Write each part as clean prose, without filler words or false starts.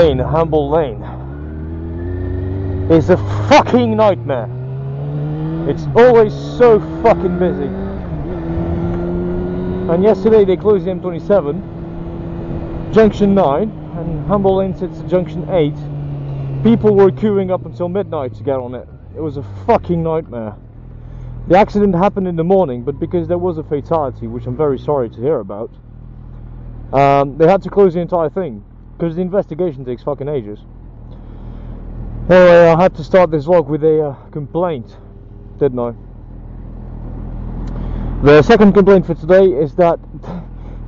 lane, Humble Lane, is a fucking nightmare. It's always so fucking busy. And yesterday they closed the M27, Junction 9, and Humble Lane sits at Junction 8. People were queuing up until midnight to get on it. It was a fucking nightmare. The accident happened in the morning, but because there was a fatality, which I'm very sorry to hear about, they had to close the entire thing, because the investigation takes fucking ages. Anyway, I had to start this vlog with a complaint, didn't I? The second complaint for today is that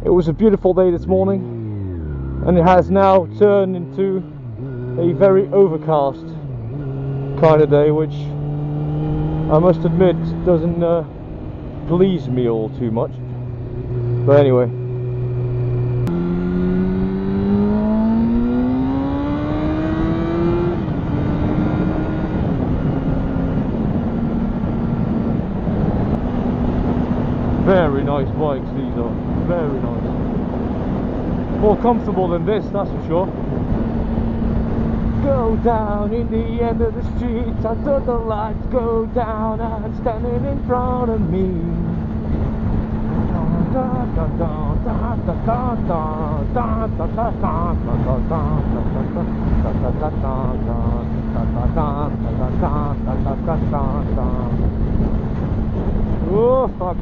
it was a beautiful day this morning, and it has now turned into a very overcast kind of day, which I must admit doesn't please me all too much. But anyway, very nice bikes these are, very nice. More comfortable than this, that's for sure. Go down in the end of the street, I saw the lights go down, and standing in front of me. Oh fuck.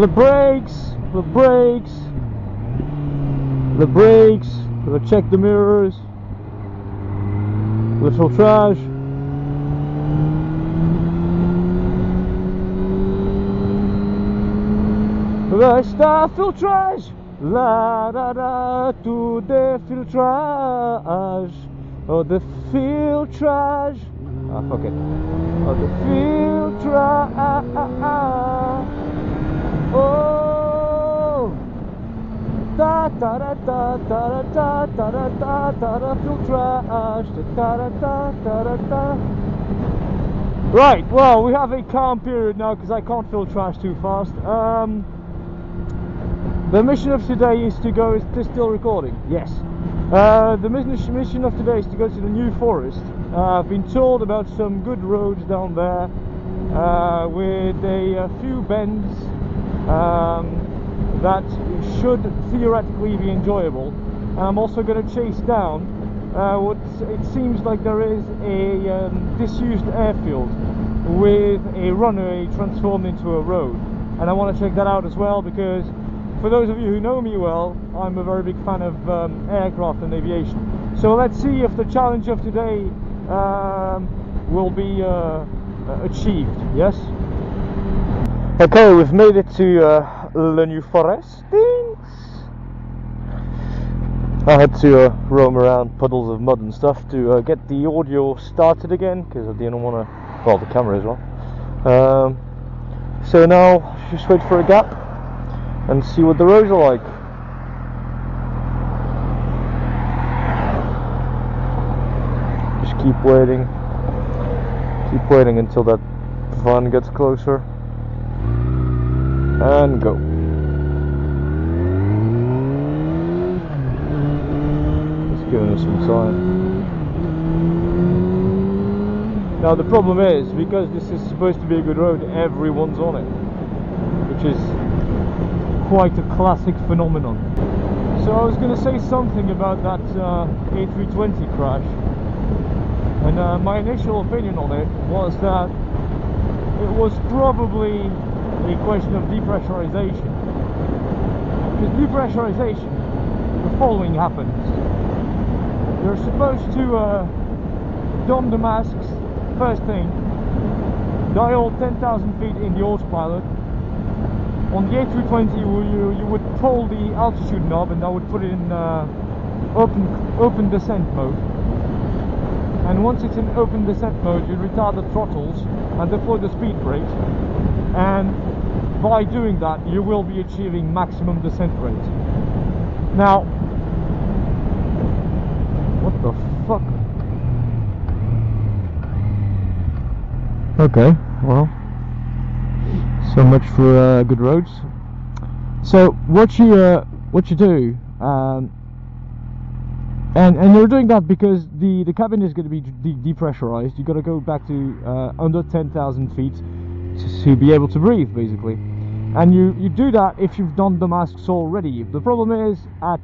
The brakes, the brakes, the brakes. Gotta check the mirrors, the filtrage. Resta filtrage, la da da, to the filtrage, oh the filtrage, ah fuck it, oh the filtrage, oh. Da da da da da da da da da da da filtrage, da da da da da da. Right, well, we have a calm period now because I can't filtrage too fast. The mission of today is to go. Is this still recording? Yes. The mission of today is to go to the New Forest. I've been told about some good roads down there with a few bends. That should theoretically be enjoyable. I'm also going to chase down what it seems like there is a disused airfield with a runway transformed into a road, and I want to check that out as well, because for those of you who know me well, I'm a very big fan of aircraft and aviation. So let's see if the challenge of today will be achieved. Yes? Okay, we've made it to the New Forest. I had to roam around puddles of mud and stuff to get the audio started again, because I didn't want to, well, the camera as well. So now just wait for a gap and see what the roads are like. Just keep waiting until that van gets closer. And go. Just giving us some time. Now the problem is, because this is supposed to be a good road, everyone's on it, which is quite a classic phenomenon. So I was going to say something about that A320 crash, and my initial opinion on it was that it was probably a question of depressurization. Because depressurization, the following happens. You're supposed to dom the masks first thing, dial 10,000 feet in the autopilot. On the A320 you would pull the altitude knob, and that would put it in open descent mode. And once it's in open descent mode, you retard the throttles and deploy the speed brakes, and by doing that you will be achieving maximum descent rate. Now, what the fuck? Okay, well, so much for good roads. So what you do, And you're doing that because the cabin is going to be depressurized. You've got to go back to under 10,000 feet to be able to breathe, basically. And you do that if you've done the masks already. The problem is at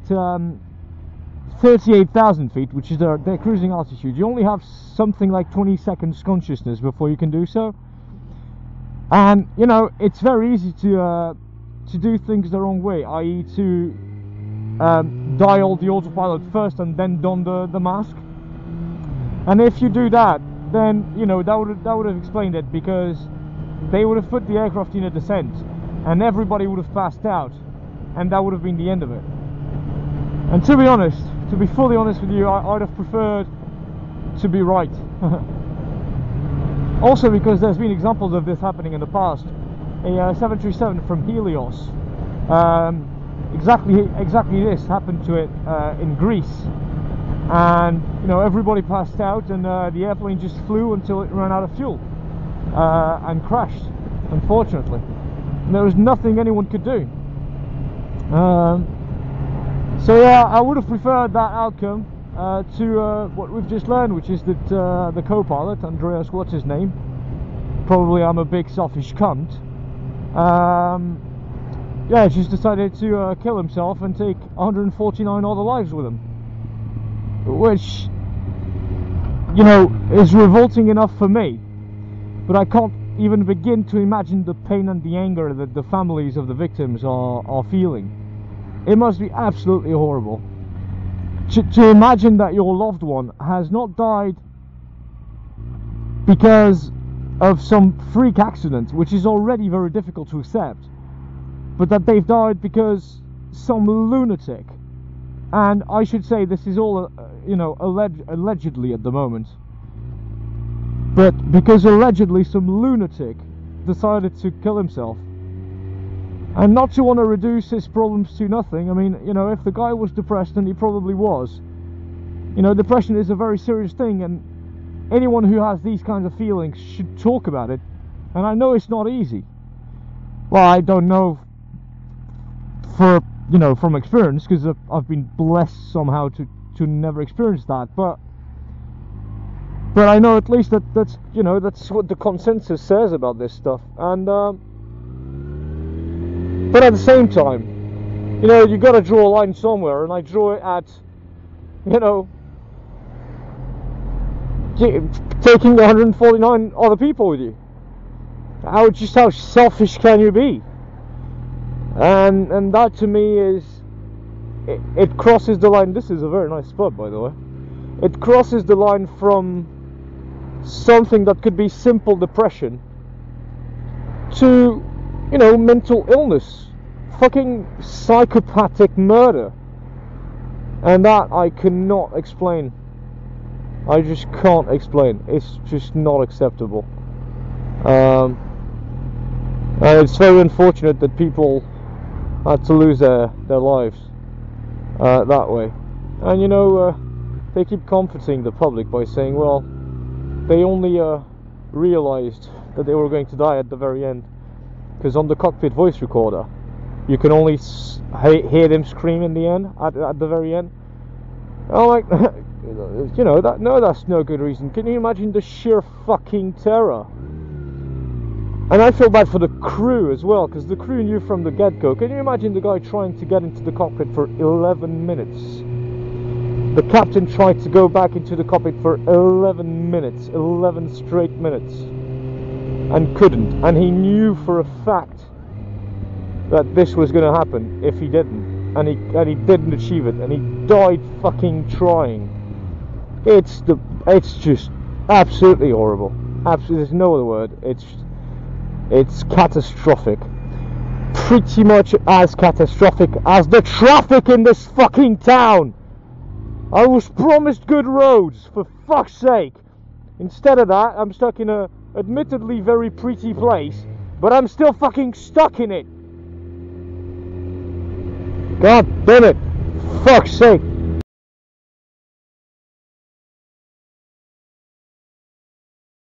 38,000 feet, which is their cruising altitude, you only have something like 20 seconds consciousness before you can do so. And you know, it's very easy to do things the wrong way, i.e. to dial the autopilot first and then don the mask. And if you do that, then you know that would have explained it, because they would have put the aircraft in a descent and everybody would have passed out, and that would have been the end of it. And to be honest, to be fully honest with you, I'd have preferred to be right. Also because there's been examples of this happening in the past. A 737 from Helios, exactly this happened to it in Greece, and you know, everybody passed out, and the airplane just flew until it ran out of fuel and crashed, unfortunately. And there was nothing anyone could do. So yeah, I would have preferred that outcome to what we've just learned, which is that the co-pilot, Andreas, what's his name? Probably I'm a big selfish cunt. Yeah, just decided to kill himself and take 149 other lives with him, which, you know, is revolting enough for me, but I can't even begin to imagine the pain and the anger that the families of the victims are feeling. It must be absolutely horrible to imagine that your loved one has not died because of some freak accident, which is already very difficult to accept, but that they've died because some lunatic, and I should say this is all you know, allegedly at the moment, but because allegedly some lunatic decided to kill himself. And not to want to reduce his problems to nothing, I mean, you know, if the guy was depressed, and he probably was, you know, depression is a very serious thing, and anyone who has these kinds of feelings should talk about it. And I know it's not easy. Well, I don't know for, you know, from experience, because I've been blessed somehow to never experience that, but I know at least that's, you know, that's what the consensus says about this stuff. And but at the same time, you know, you got to draw a line somewhere, and I draw it at, you know, taking 149 other people with you. How selfish can you be? And that to me is, it crosses the line. This is a very nice spot, by the way. It crosses the line from something that could be simple depression to, you know, mental illness, fucking psychopathic murder, and that I cannot explain. I just can't explain. It's just not acceptable. And it's very unfortunate that people had to lose their lives that way. And you know, they keep comforting the public by saying, well, they only realized that they were going to die at the very end, because on the cockpit voice recorder you can only hear them scream in the end, at the very end. I'm like, you know, that's no good reason. Can you imagine the sheer fucking terror? And I feel bad for the crew as well, because the crew knew from the get-go. Can you imagine the guy trying to get into the cockpit for 11 minutes? The captain tried to go back into the cockpit for 11 minutes, 11 straight minutes, and couldn't. And he knew for a fact that this was going to happen if he didn't, and he didn't achieve it, and he died fucking trying. It's just absolutely horrible. Absolutely, there's no other word. It's catastrophic. Pretty much as catastrophic as the traffic in this fucking town. I was promised good roads, for fuck's sake. Instead of that, I'm stuck in a admittedly very pretty place, but I'm still fucking stuck in it. God damn it. Fuck's sake.